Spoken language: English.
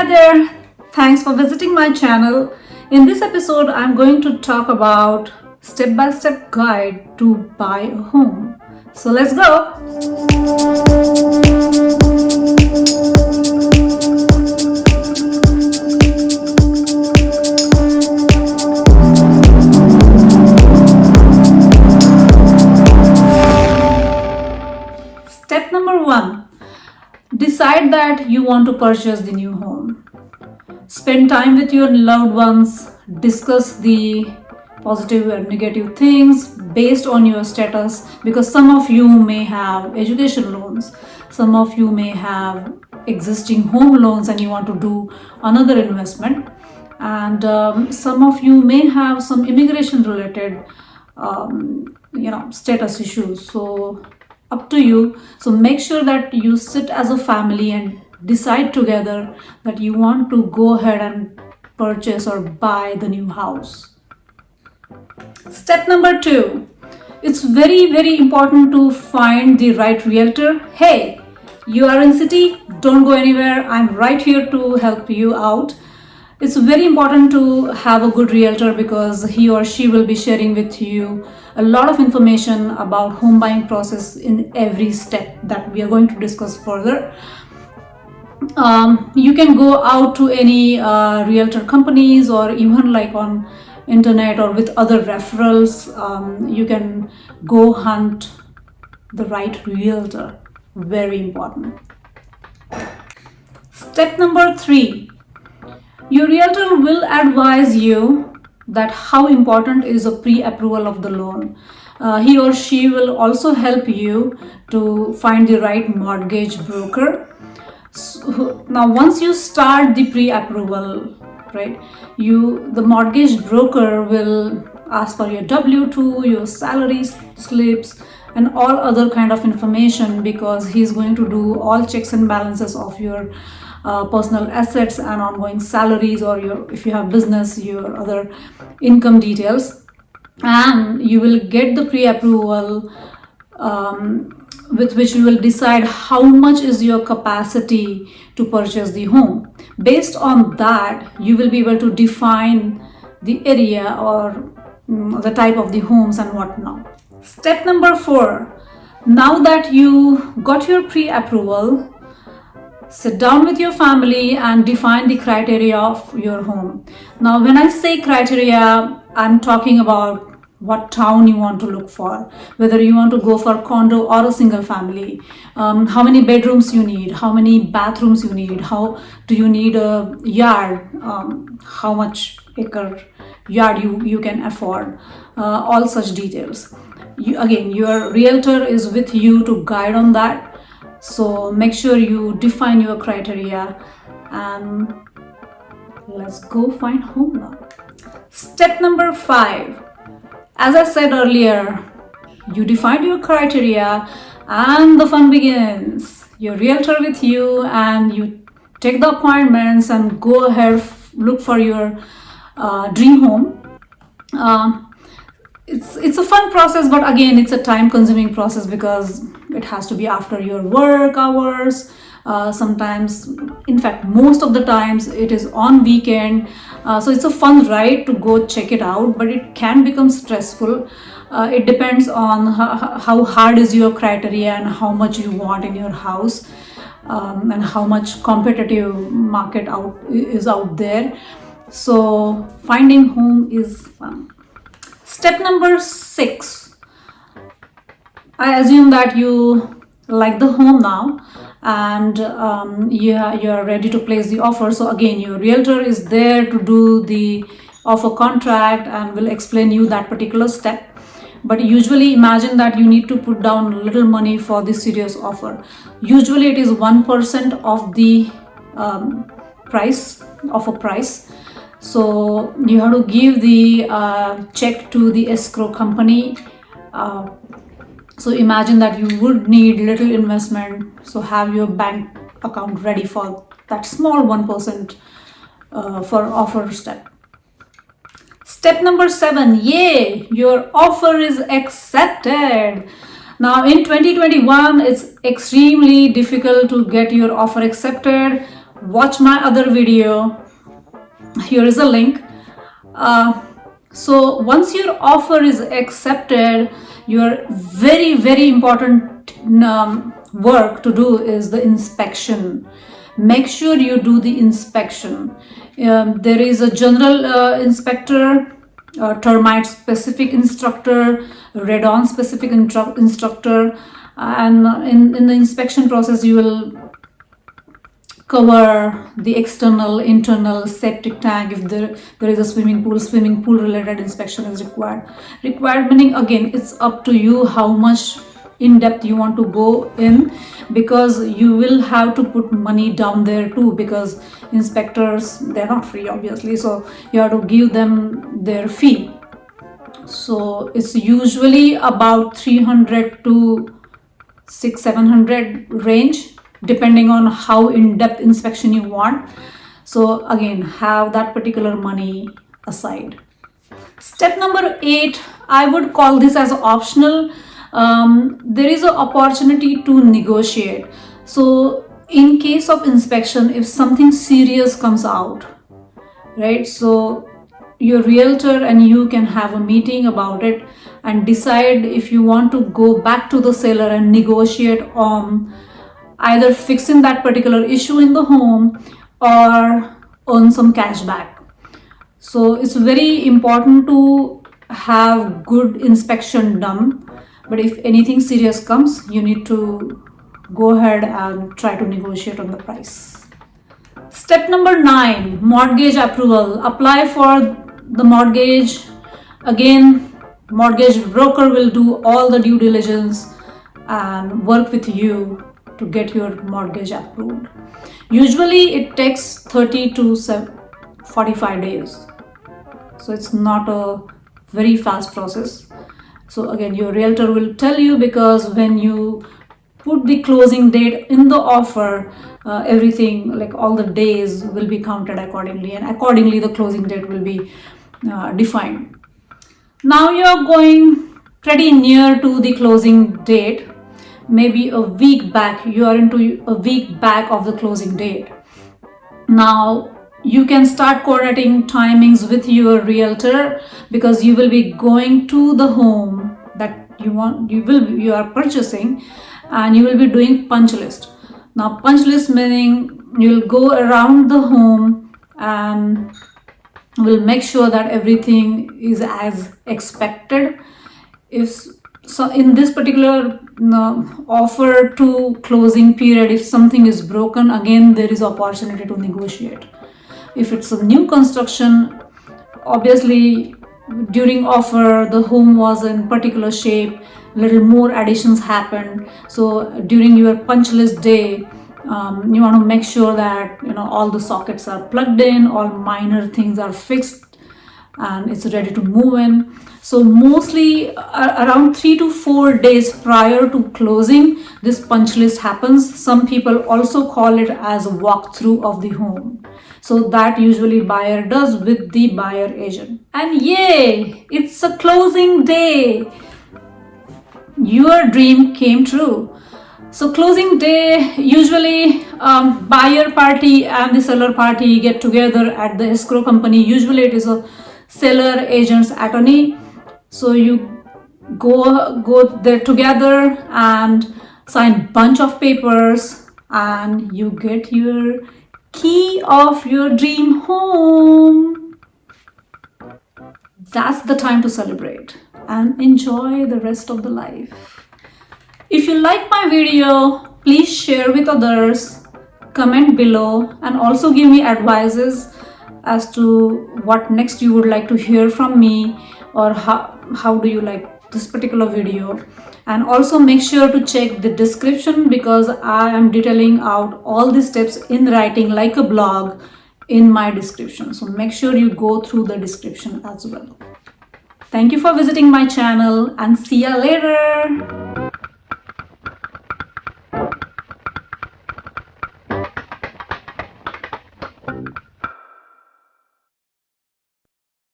Hi there, thanks for visiting my channel. In this episode, I'm going to talk about step-by-step guide to buy a home. So let's go. Step number 1. Decide that you want to purchase the new home. Spend time with your loved ones, discuss the positive and negative things based on your status, because some of you may have education loans, some of you may have existing home loans and you want to do another investment, and some of you may have some immigration related status issues. So up to you. So make sure that you sit as a family and decide together that you want to go ahead and purchase or buy the new house. Step number 2. It's very important to find the right realtor. Hey, you are in city, don't go anywhere. I'm right here to help you out. It's very important to have a good realtor because he or she will be sharing with you a lot of information about home buying process in every step that we are going to discuss further. You can go out to any realtor companies or even like on internet or with other referrals. You can go hunt the right realtor. Very important. Step number 3. Your realtor will advise you that how important is a pre-approval of the loan. He or she will also help you to find the right mortgage broker. So, now once you start the pre-approval, right, the mortgage broker will ask for your W-2, your salary slips and all other kind of information, because he's going to do all checks and balances of your personal assets and ongoing salaries, or if you have business, your other income details, and you will get the pre-approval with which you will decide how much is your capacity to purchase the home. Based on that, you will be able to define the area or the type of the homes and whatnot. Step number 4. Now that you got your pre-approval, sit down with your family and define the criteria of your home. Now, when I say criteria, I'm talking about what town you want to look for, whether you want to go for condo or a single family, how many bedrooms you need, how many bathrooms you need, how do you need a yard, how much acre yard you can afford, all such details. Again, your realtor is with you to guide on that. So make sure you define your criteria and let's go find home now. Step number 5. As I said earlier, you defined your criteria and the fun begins. Your realtor with you and you take the appointments and go ahead, look for your dream home. It's a fun process, but again, it's a time-consuming process because it has to be after your work hours. Sometimes, in fact, most of the times it is on weekend. So it's a fun ride to go check it out, but it can become stressful. It depends on how hard is your criteria and how much you want in your house, and how much competitive market is out there. So finding home is fun. Step number 6. I assume that you like the home now and you are ready to place the offer. So again, your realtor is there to do the offer contract and will explain you that particular step. But usually imagine that you need to put down a little money for the serious offer. Usually it is 1% of the offer price. So you have to give the check to the escrow company. So imagine that you would need little investment. So have your bank account ready for that small 1% for offer step. Step number 7. Yay! Your offer is accepted. Now in 2021, it's extremely difficult to get your offer accepted. watch my other video. Here is a link. So once your offer is accepted, your very important work to do is the inspection. Make sure you do the inspection. There is a general inspector, termite specific instructor, radon specific instructor, and in the inspection process you will cover the external, internal septic tank. If there is a swimming pool related inspection is required. Meaning, again, it's up to you how much in depth you want to go in, because you will have to put money down there too, because inspectors, they're not free obviously, so you have to give them their fee. So it's usually about 300 to 600-700 range, depending on how in-depth inspection you want. So again, have that particular money aside. Step number 8, I would call this as optional. There is an opportunity to negotiate. So in case of inspection, if something serious comes out, right, so your realtor and you can have a meeting about it and decide if you want to go back to the seller and negotiate on either fixing that particular issue in the home or earn some cash back. So it's very important to have good inspection done, but if anything serious comes, you need to go ahead and try to negotiate on the price. Step number 9, mortgage approval. Apply for the mortgage. Again, mortgage broker will do all the due diligence and work with you to get your mortgage approved. Usually it takes 30 to 45 days. So it's not a very fast process. So again, your realtor will tell you, because when you put the closing date in the offer, everything, like all the days, will be counted accordingly, and accordingly the closing date will be defined. Now you're going pretty near to the closing date. Maybe a week back, you are into a week back of the closing date. Now you can start coordinating timings with your realtor, because you will be going to the home that you are purchasing, and you will be doing punch list. Now punch list meaning you'll go around the home and will make sure that everything is as expected. So in this particular offer to closing period, if something is broken, again there is opportunity to negotiate. If it's a new construction, obviously during offer the home was in particular shape, little more additions happened. So during your punch list day, you want to make sure that all the sockets are plugged in, all minor things are fixed, and it's ready to move in. So mostly around 3 to 4 days prior to closing, this punch list happens. Some people also call it as a walkthrough of the home. So that usually buyer does with the buyer agent. And yay, it's a closing day. Your dream came true. So closing day, usually buyer party and the seller party get together at the escrow company. Usually it is a seller agent's attorney. So you go there together and sign bunch of papers, and you get your key of your dream home. That's the time to celebrate and enjoy the rest of the life. If you like my video, please share with others, comment below, and also give me advices as to what next you would like to hear from me, or how do you like this particular video. And also make sure to check the description, because I am detailing out all the steps in writing like a blog in my description. So make sure you go through the description as well. Thank you for visiting my channel, and see ya later.